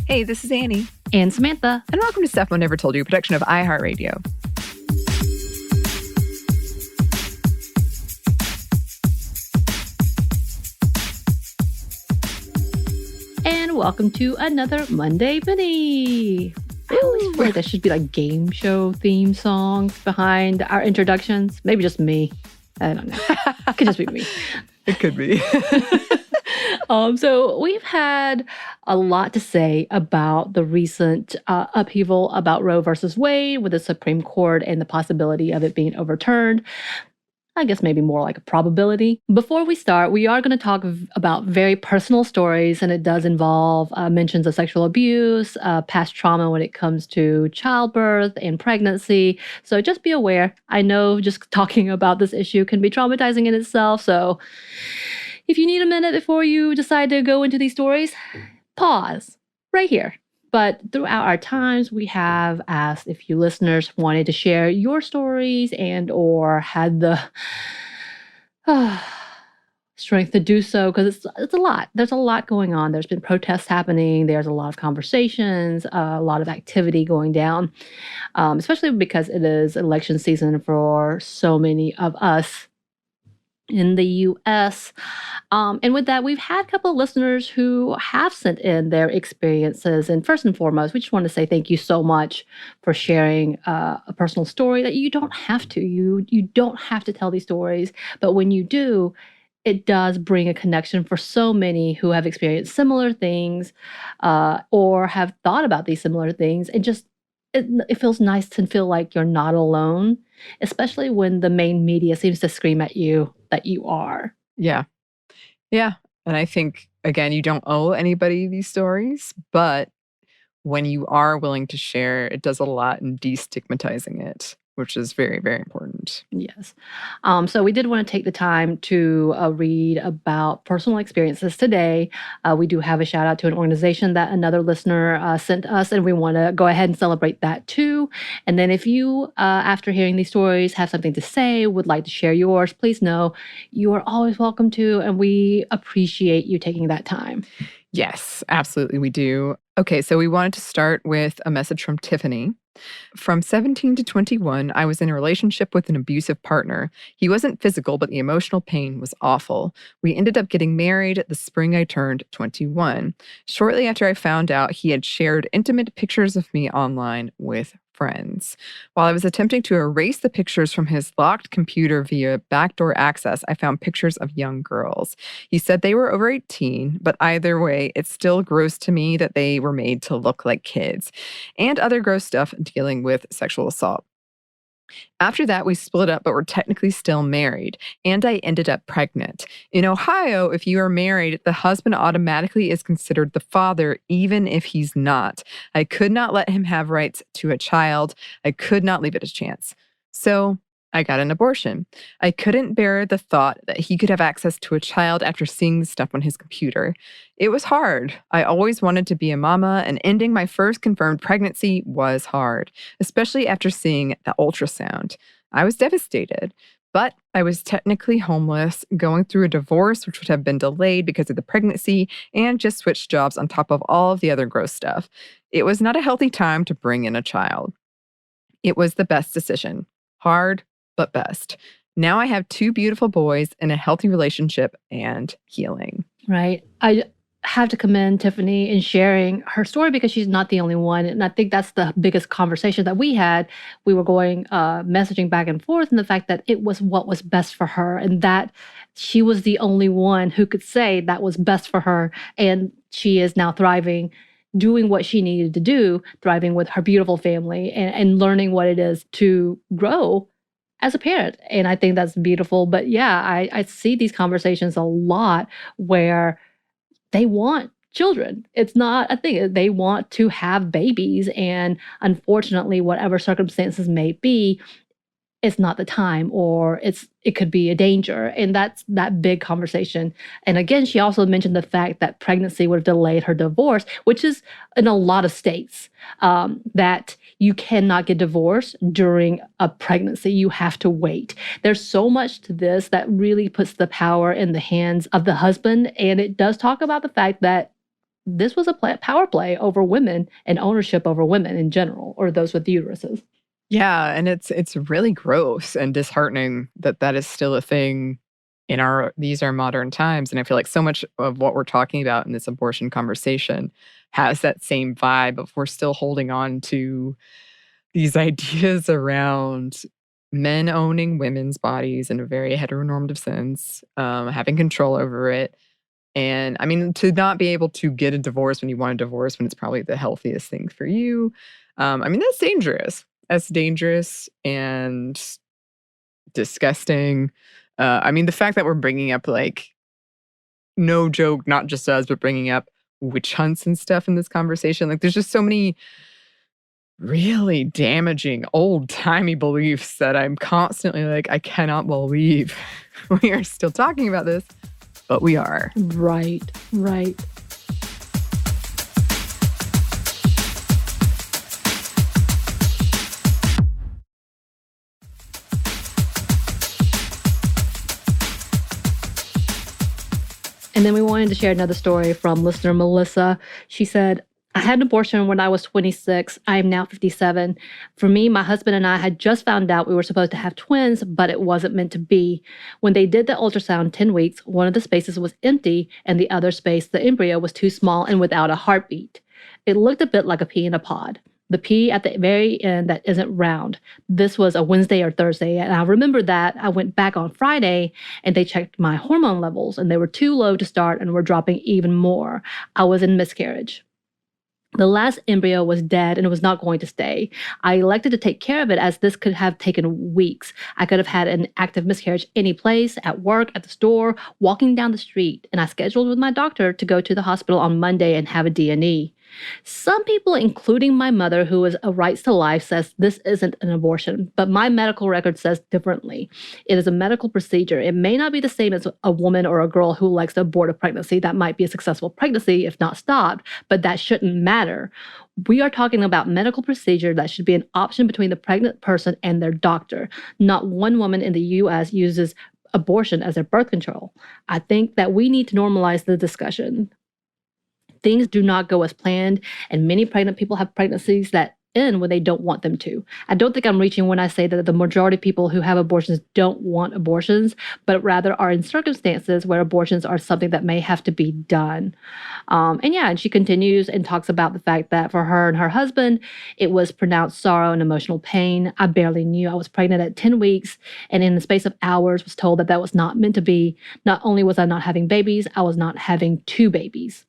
Hey, this is Anney. And Samantha. And welcome to Stuff Mom Never Told You, a production of iHeartRadio. And welcome to another Monday Mini. I always feel like there should be like game show theme songs behind our introductions. Maybe just me. I don't know. It could just be me. It could be. So we've had a lot to say about the recent upheaval about Roe versus Wade with the Supreme Court and the possibility of it being overturned. I guess maybe more like a probability. Before we start, we are going to talk about very personal stories, and it does involve mentions of sexual abuse, past trauma when it comes to childbirth and pregnancy. So just be aware. I know just talking about this issue can be traumatizing in itself. So if you need a minute before you decide to go into these stories, pause right here. But throughout our times, we have asked if you listeners wanted to share your stories and or had the strength to do so, because it's a lot. There's a lot going on. There's been protests happening. There's a lot of conversations, a lot of activity going down, especially because it is election season for so many of us in the U.S. And with that, we've had a couple of listeners who have sent in their experiences. And first and foremost, we just want to say thank you so much for sharing a personal story that you don't have to. You don't have to tell these stories. But when you do, it does bring a connection for so many who have experienced similar things or have thought about these similar things. And just it feels nice to feel like you're not alone, especially when the main media seems to scream at you that you are. Yeah. And I think, again, you don't owe anybody these stories, but when you are willing to share, it does a lot in destigmatizing it, which is very, very important. Yes. So we did want to take the time to read about personal experiences today. We do have a shout out to an organization that another listener sent us, and we want to go ahead and celebrate that too. And then if you, after hearing these stories, have something to say, would like to share yours, please know you are always welcome to, and we appreciate you taking that time. Yes, absolutely, we do. Okay, so we wanted to start with a message from Tiffany. From 17 to 21, I was in a relationship with an abusive partner. He wasn't physical, but the emotional pain was awful. We ended up getting married the spring I turned 21. Shortly after I found out, he had shared intimate pictures of me online with friends. While I was attempting to erase the pictures from his locked computer via backdoor access, I found pictures of young girls. He said they were over 18, but either way, it's still gross to me that they were made to look like kids, and other gross stuff dealing with sexual assault. After that, we split up, but we're technically still married, and I ended up pregnant. In Ohio, if you are married, the husband automatically is considered the father, even if he's not. I could not let him have rights to a child. I could not leave it a chance. So I got an abortion. I couldn't bear the thought that he could have access to a child after seeing the stuff on his computer. It was hard. I always wanted to be a mama, and ending my first confirmed pregnancy was hard, especially after seeing the ultrasound. I was devastated. But I was technically homeless, going through a divorce, which would have been delayed because of the pregnancy, and just switched jobs on top of all of the other gross stuff. It was not a healthy time to bring in a child. It was the best decision. Hard, but best. Now I have 2 beautiful boys in a healthy relationship and healing. Right. I have to commend Tiffany in sharing her story because she's not the only one. And I think that's the biggest conversation that we had. We were going, messaging back and forth, and the fact that it was what was best for her, and that she was the only one who could say that was best for her. And she is now thriving, doing what she needed to do, thriving with her beautiful family and learning what it is to grow as a parent. And I think that's beautiful. But yeah, I see these conversations a lot where they want children. It's not a thing. They want to have babies. And unfortunately, whatever circumstances may be, it's not the time, or it could be a danger. And that's that big conversation. And again, she also mentioned the fact that pregnancy would have delayed her divorce, which is in a lot of states, that you cannot get divorced during a pregnancy. You have to wait. There's so much to this that really puts the power in the hands of the husband. And it does talk about the fact that this was a power play over women and ownership over women in general, or those with uteruses. Yeah, and it's really gross and disheartening that that is still a thing in our modern times, and I feel like so much of what we're talking about in this abortion conversation has that same vibe of we're still holding on to these ideas around men owning women's bodies in a very heteronormative sense, having control over it. And I mean, to not be able to get a divorce when you want a divorce when it's probably the healthiest thing for you. I mean, that's dangerous. That's dangerous and disgusting. I mean, the fact that we're bringing up, like, no joke, not just us, but bringing up witch hunts and stuff in this conversation. Like, there's just so many really damaging old-timey beliefs that I'm constantly like, I cannot believe we are still talking about this, but we are. Right, right. And then we wanted to share another story from listener Melissa. She said, I had an abortion when I was 26. I am now 57. For me, my husband and I had just found out we were supposed to have twins, but it wasn't meant to be. When they did the ultrasound 10 weeks, one of the spaces was empty, and the other space, the embryo, was too small and without a heartbeat. It looked a bit like a pea in a pod. The pea at the very end that isn't round. This was a Wednesday or Thursday, and I remember that I went back on Friday and they checked my hormone levels, and they were too low to start and were dropping even more. I was in miscarriage. The last embryo was dead and it was not going to stay. I elected to take care of it as this could have taken weeks. I could have had an active miscarriage any place, at work, at the store, walking down the street, and I scheduled with my doctor to go to the hospital on Monday and have a D&E. Some people, including my mother, who is a rights to life, says this isn't an abortion, but my medical record says differently. It is a medical procedure. It may not be the same as a woman or a girl who likes to abort a pregnancy. That might be a successful pregnancy if not stopped, but that shouldn't matter. We are talking about medical procedure that should be an option between the pregnant person and their doctor. Not one woman in the U.S. uses abortion as their birth control. I think that we need to normalize the discussion. Things do not go as planned, and many pregnant people have pregnancies that end when they don't want them to. I don't think I'm reaching when I say that the majority of people who have abortions don't want abortions, but rather are in circumstances where abortions are something that may have to be done. And she continues and talks about the fact that for her and her husband, it was pronounced sorrow and emotional pain. I barely knew I was pregnant at 10 weeks, and in the space of hours was told that that was not meant to be. Not only was I not having babies, I was not having two babies.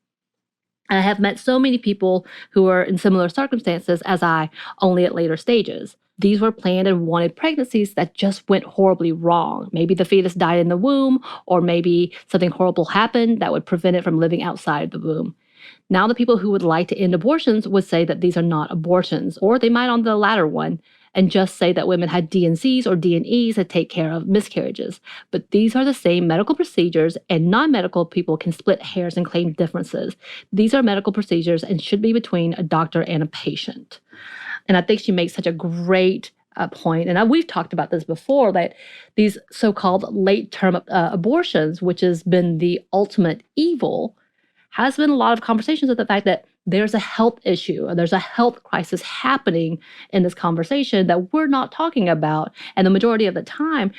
And I have met so many people who are in similar circumstances as I, only at later stages. These were planned and wanted pregnancies that just went horribly wrong. Maybe the fetus died in the womb, or maybe something horrible happened that would prevent it from living outside the womb. Now, the people who would like to end abortions would say that these are not abortions, or they might on the latter one, and just say that women had D&Cs or D&Es that take care of miscarriages. But these are the same medical procedures, and non-medical people can split hairs and claim differences. These are medical procedures and should be between a doctor and a patient. And I think she makes such a great point, and we've talked about this before, that these so-called late-term abortions, which has been the ultimate evil, has been a lot of conversations of the fact that there's a health issue or there's a health crisis happening in this conversation that we're not talking about. And the majority of the time,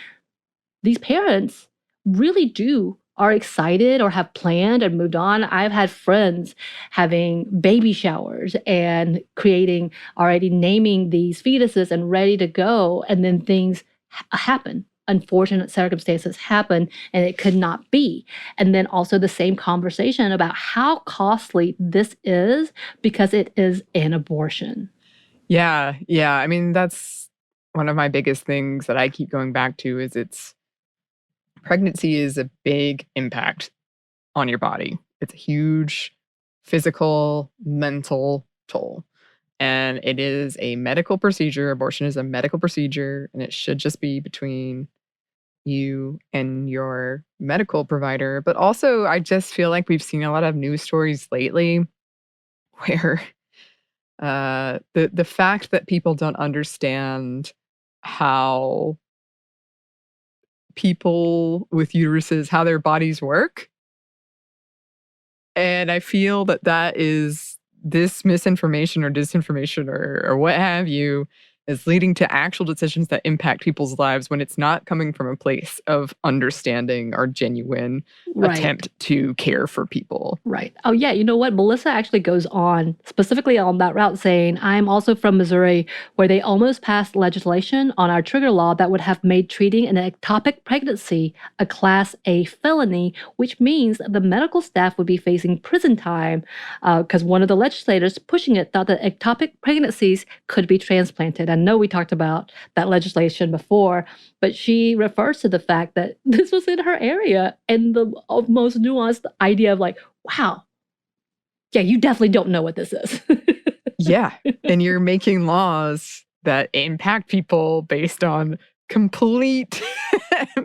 these parents really are excited or have planned and moved on. I've had friends having baby showers and already naming these fetuses and ready to go. And then things happen. Unfortunate circumstances happen and it could not be. And then also the same conversation about how costly this is because it is an abortion. Yeah, yeah. I mean, that's one of my biggest things that I keep going back to is pregnancy is a big impact on your body. It's a huge physical, mental toll. And it is a medical procedure. Abortion is a medical procedure, and it should just be between you and your medical provider. But also, I just feel like we've seen a lot of news stories lately where the fact that people don't understand how people with uteruses, how their bodies work, And I feel that that is this misinformation or disinformation or what have you is leading to actual decisions that impact people's lives when it's not coming from a place of understanding or genuine Right. attempt to care for people. Right. Oh, yeah. You know what? Melissa actually goes on specifically on that route saying, I'm also from Missouri, where they almost passed legislation on our trigger law that would have made treating an ectopic pregnancy a Class A felony, which means the medical staff would be facing prison time because one of the legislators pushing it thought that ectopic pregnancies could be transplanted. I know we talked about that legislation before, but she refers to the fact that this was in her area and the most nuanced idea of like, wow, yeah, you definitely don't know what this is. Yeah. And you're making laws that impact people based on complete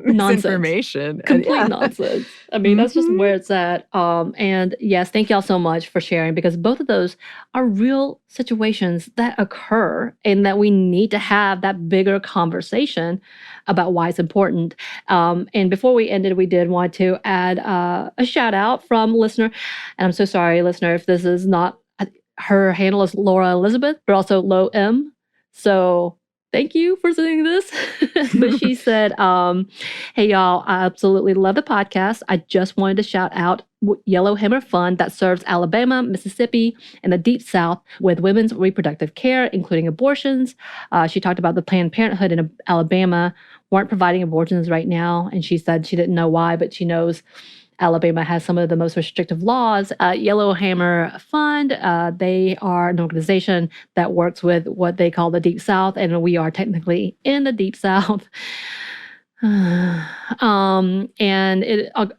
misinformation. Complete nonsense. I mean, that's just where it's at. And yes, thank y'all so much for sharing because both of those are real situations that occur and that we need to have that bigger conversation about why it's important. And before we ended, we did want to add a shout out from listener. And I'm so sorry, listener, if this is not, her handle is Laura Elizabeth, but also Low M. So thank you for sending this. But she said, hey, y'all, I absolutely love the podcast. I just wanted to shout out Yellowhammer Fund that serves Alabama, Mississippi, and the Deep South with women's reproductive care, including abortions. She talked about the Planned Parenthood in Alabama weren't providing abortions right now. And she said she didn't know why, but she knows Alabama has some of the most restrictive laws. Yellowhammer Fund, they are an organization that works with what they call the Deep South, and we are technically in the Deep South. And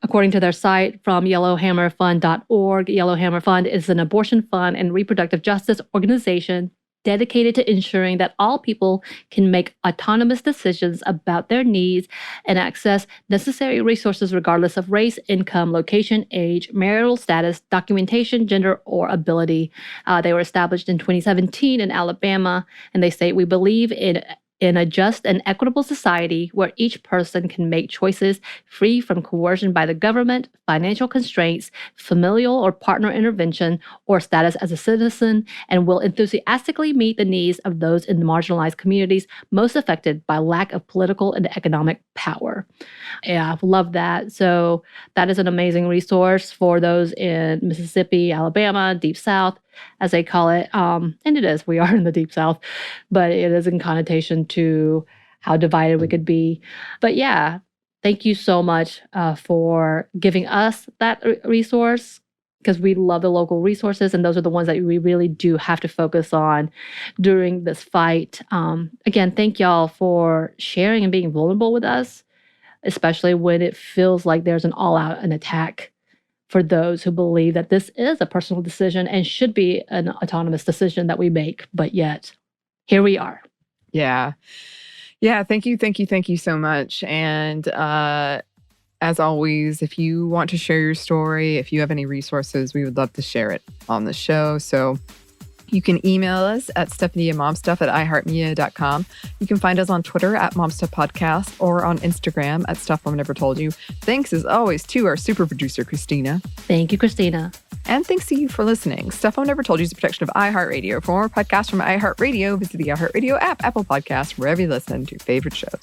according to their site from yellowhammerfund.org, Yellowhammer Fund is an abortion fund and reproductive justice organization dedicated to ensuring that all people can make autonomous decisions about their needs and access necessary resources regardless of race, income, location, age, marital status, documentation, gender, or ability. They were established in 2017 in Alabama, and they state, we believe in a just and equitable society where each person can make choices free from coercion by the government, financial constraints, familial or partner intervention, or status as a citizen, and will enthusiastically meet the needs of those in the marginalized communities most affected by lack of political and economic power. Yeah, I love that. So that is an amazing resource for those in Mississippi, Alabama, Deep South, as they call it. And it is, we are in the Deep South, but it is in connotation to how divided we could be. But yeah, thank you so much for giving us that resource because we love the local resources and those are the ones that we really do have to focus on during this fight. Again, thank y'all for sharing and being vulnerable with us, especially when it feels like there's an all-out an attack for those who believe that this is a personal decision and should be an autonomous decision that we make. But yet, here we are. Yeah. Yeah. Thank you so much. And as always, if you want to share your story, if you have any resources, we would love to share it on the show. So you can email us at stephanieandmomstuff@iheartmedia.com. You can find us on Twitter at momstuffpodcast or on Instagram at Stuff Mom Never Told You. Thanks as always to our super producer, Christina. Thank you, Christina. And thanks to you for listening. Stuff Mom Never Told You is a production of iHeartRadio. For more podcasts from iHeartRadio, visit the iHeartRadio app, Apple Podcasts, wherever you listen to your favorite shows.